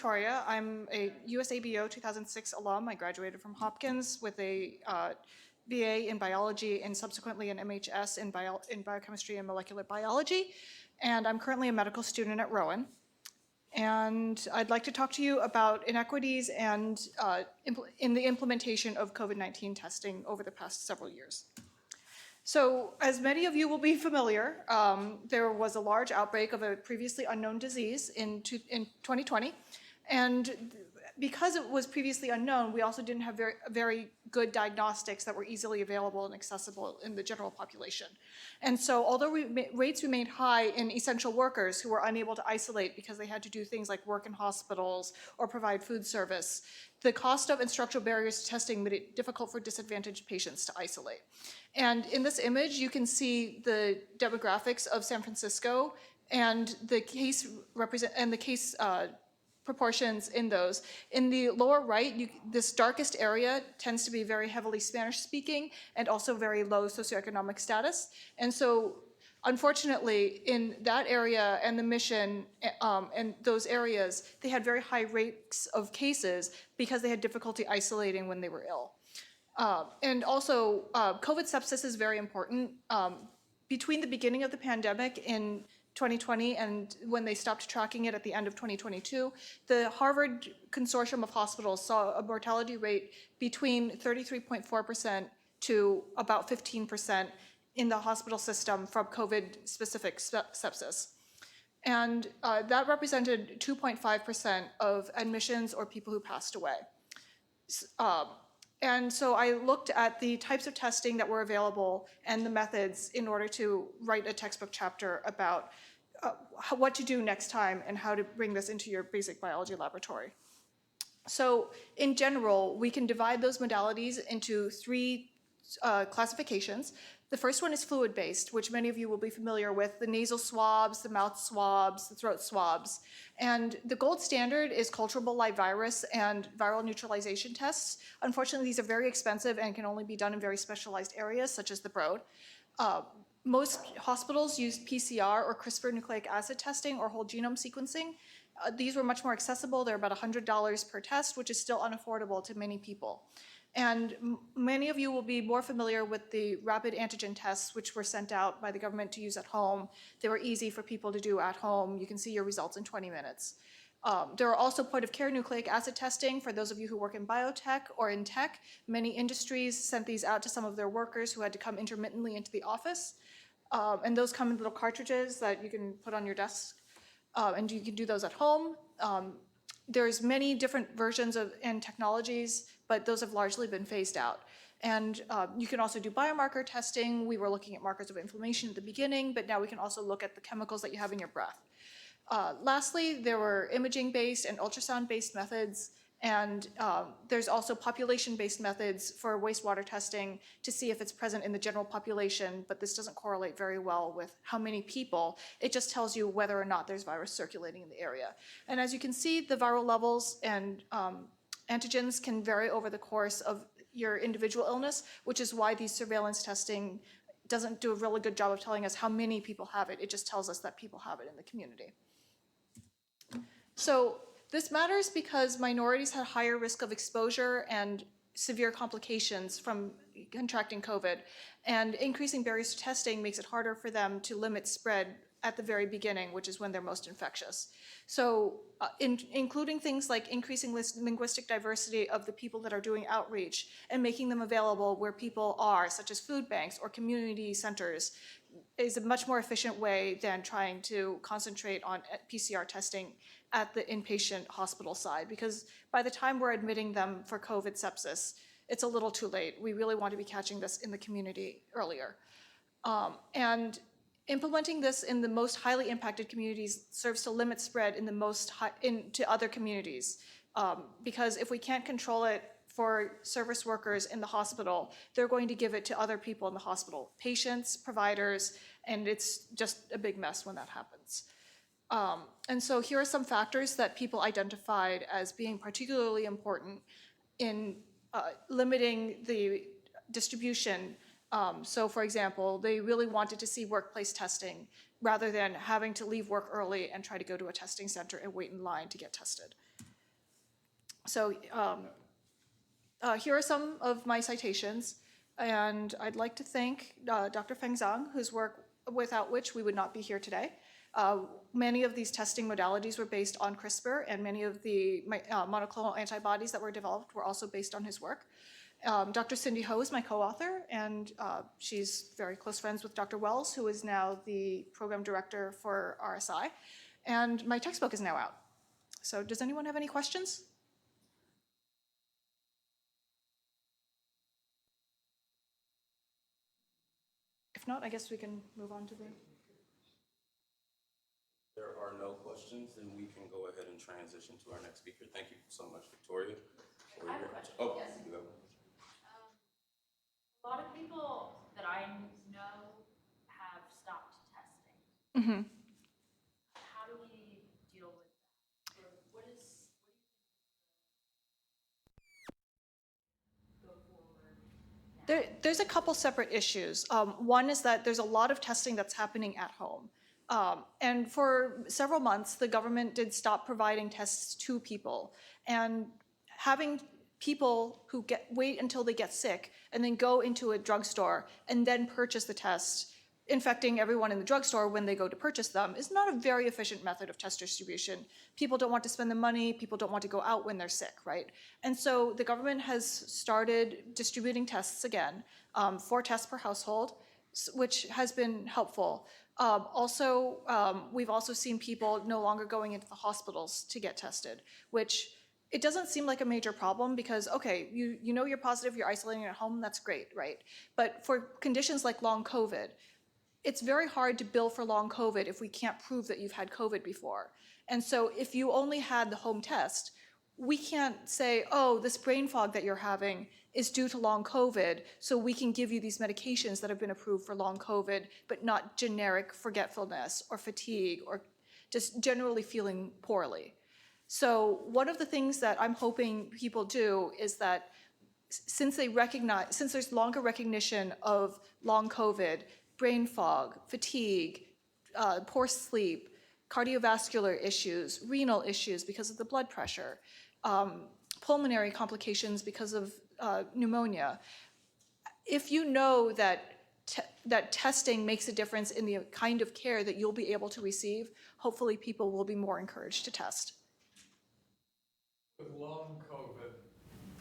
Victoria. I'm a USABO 2006 alum. I graduated from Hopkins with a BA in biology and subsequently an MHS in biochemistry and molecular biology. And I'm currently a medical student at Rowan. And I'd like to talk to you about inequities and in the implementation of COVID-19 testing over the past several years. So, as many of you will be familiar, there was a large outbreak of a previously unknown disease in 2020. And because it was previously unknown, we also didn't have very good diagnostics that were easily available and accessible in the general population. And so, although rates remained high in essential workers who were unable to isolate because they had to do things like work in hospitals or provide food service, the cost of and structural barriers to testing made it difficult for disadvantaged patients to isolate. And in this image, you can see the demographics of San Francisco and the case proportions in those. In the lower right, this darkest area tends to be very heavily Spanish-speaking and also very low socioeconomic status. And so, unfortunately, in that area and the Mission and those areas, they had very high rates of cases because they had difficulty isolating when they were ill. And also, COVID sepsis is very important. Between the beginning of the pandemic in 2020 and when they stopped tracking it at the end of 2022, the Harvard Consortium of Hospitals saw a mortality rate between 33.4% to about 15% in the hospital system from COVID-specific sepsis. And that represented 2.5% of admissions or people who passed away. And so I looked at the types of testing that were available and the methods in order to write a textbook chapter about what to do next time and how to bring this into your basic biology laboratory. So in general, we can divide those modalities into three classifications. The first one is fluid-based, which many of you will be familiar with, the nasal swabs, the mouth swabs, the throat swabs. And the gold standard is culturable live virus and viral neutralization tests. Unfortunately, these are very expensive and can only be done in very specialized areas, such as the Broad. Most hospitals use PCR or CRISPR nucleic acid testing or whole genome sequencing. These were much more accessible. They're about $100 per test, which is still unaffordable to many people. And many of you will be more familiar with the rapid antigen tests, which were sent out by the government to use at home. They were easy for people to do at home. You can see your results in 20 minutes. There are also point-of-care nucleic acid testing for those of you who work in biotech or in tech. Many industries sent these out to some of their workers who had to come intermittently into the office. And those come in little cartridges that you can put on your desk. And you can do those at home. There's many different versions and technologies, but those have largely been phased out. And you can also do biomarker testing. We were looking at markers of inflammation at the beginning, but now we can also look at the chemicals that you have in your breath. Lastly, there were imaging-based and ultrasound-based methods, and there's also population-based methods for wastewater testing to see if it's present in the general population, but this doesn't correlate very well with how many people. It just tells you whether or not there's virus circulating in the area. And as you can see, the viral levels and antigens can vary over the course of your individual illness, which is why these surveillance testing doesn't do a really good job of telling us how many people have it. It just tells us that people have it in the community. So this matters because minorities had higher risk of exposure and severe complications from contracting COVID, and increasing barriers to testing makes it harder for them to limit spread at the very beginning, which is when they're most infectious. So including things like increasing linguistic diversity of the people that are doing outreach and making them available where people are, such as food banks or community centers, is a much more efficient way than trying to concentrate on PCR testing at the inpatient hospital side, because by the time we're admitting them for COVID sepsis, it's a little too late. We really want to be catching this in the community earlier. And implementing this in the most highly impacted communities serves to limit spread in into other communities, because if we can't control it for service workers in the hospital, they're going to give it to other people in the hospital, patients, providers, and it's just a big mess when that happens. And so here are some factors that people identified as being particularly important in limiting the distribution. So for example, they really wanted to see workplace testing rather than having to leave work early and try to go to a testing center and wait in line to get tested. So here are some of my citations, and I'd like to thank Dr. Feng Zhang, whose work without which we would not be here today. Many of these testing modalities were based on CRISPR, and many of the monoclonal antibodies that were developed were also based on his work. Dr. Cindy Ho is my co-author, and she's very close friends with Dr. Wells, who is now the program director for RSI, and my textbook is now out. So does anyone have any questions? If not, I guess we can move on to the... There are no questions, then we can go ahead and transition to our next speaker. Thank you so much, Victoria. I have a question. Oh, Yes. you go. A lot of people that I know have stopped testing. Mm-hmm. How do we deal with that? Or what do you think go forward now? There's a couple separate issues. One is that there's a lot of testing that's happening at home. And for several months, the government did stop providing tests to people. And having people who wait until they get sick and then go into a drugstore and then purchase the test, infecting everyone in the drugstore when they go to purchase them, is not a very efficient method of test distribution. People don't want to spend the money, people don't want to go out when they're sick, right? And so the government has started distributing tests again, 4 tests per household, which has been helpful. We've also seen people no longer going into the hospitals to get tested, which it doesn't seem like a major problem because, okay, you know you're positive, you're isolating at home, that's great, right? But for conditions like long COVID, it's very hard to bill for long COVID if we can't prove that you've had COVID before. And so if you only had the home test, we can't say, oh, this brain fog that you're having is due to long COVID, so we can give you these medications that have been approved for long COVID, but not generic forgetfulness or fatigue or just generally feeling poorly. So one of the things that I'm hoping people do is that since there's longer recognition of long COVID, brain fog, fatigue, poor sleep, cardiovascular issues, renal issues because of the blood pressure, pulmonary complications because of pneumonia. If you know that that testing makes a difference in the kind of care that you'll be able to receive, hopefully people will be more encouraged to test. With long COVID,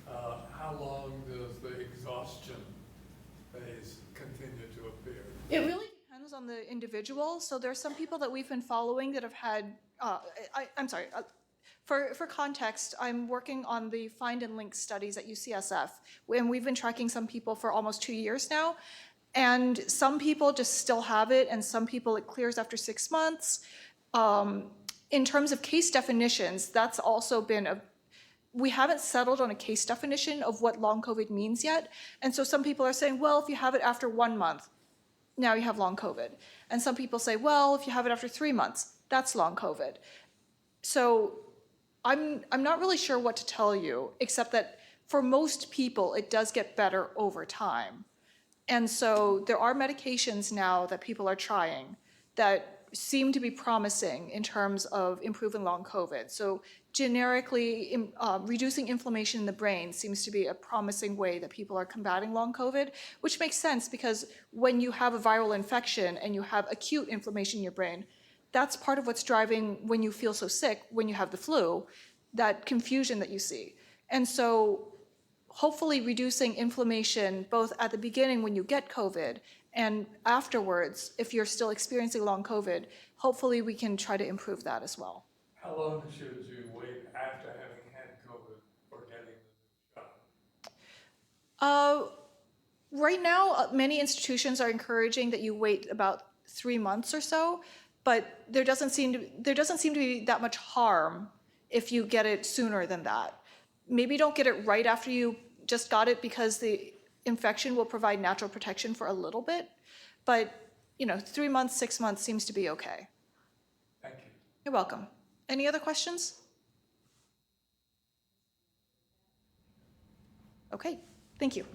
how long does the exhaustion phase continue to appear? It really depends on the individual. So there are some people that we've been following that have had, I'm sorry, for context, I'm working on the find and link studies at UCSF, and we've been tracking some people for almost 2 years now. And some people just still have it, and some people it clears after 6 months. In terms of case definitions, that's also been we haven't settled on a case definition of what long COVID means yet. And so some people are saying, well, if you have it after 1 month, now you have long COVID. And some people say, well, if you have it after 3 months, that's long COVID. So I'm not really sure what to tell you, except that for most people, it does get better over time. And so there are medications now that people are trying that seem to be promising in terms of improving long COVID. So generically, reducing inflammation in the brain seems to be a promising way that people are combating long COVID, which makes sense because when you have a viral infection and you have acute inflammation in your brain, that's part of what's driving when you feel so sick, when you have the flu, that confusion that you see. And so hopefully reducing inflammation both at the beginning when you get COVID and afterwards, if you're still experiencing long COVID, hopefully we can try to improve that as well. How long should you wait after having had COVID for getting the new shot? Right now, many institutions are encouraging that you wait about 3 months or so, but there doesn't seem to be that much harm if you get it sooner than that. Maybe don't get it right after you just got it because the infection will provide natural protection for a little bit, but 3 months, 6 months seems to be okay. Thank you. You're welcome. Any other questions? Okay, thank you.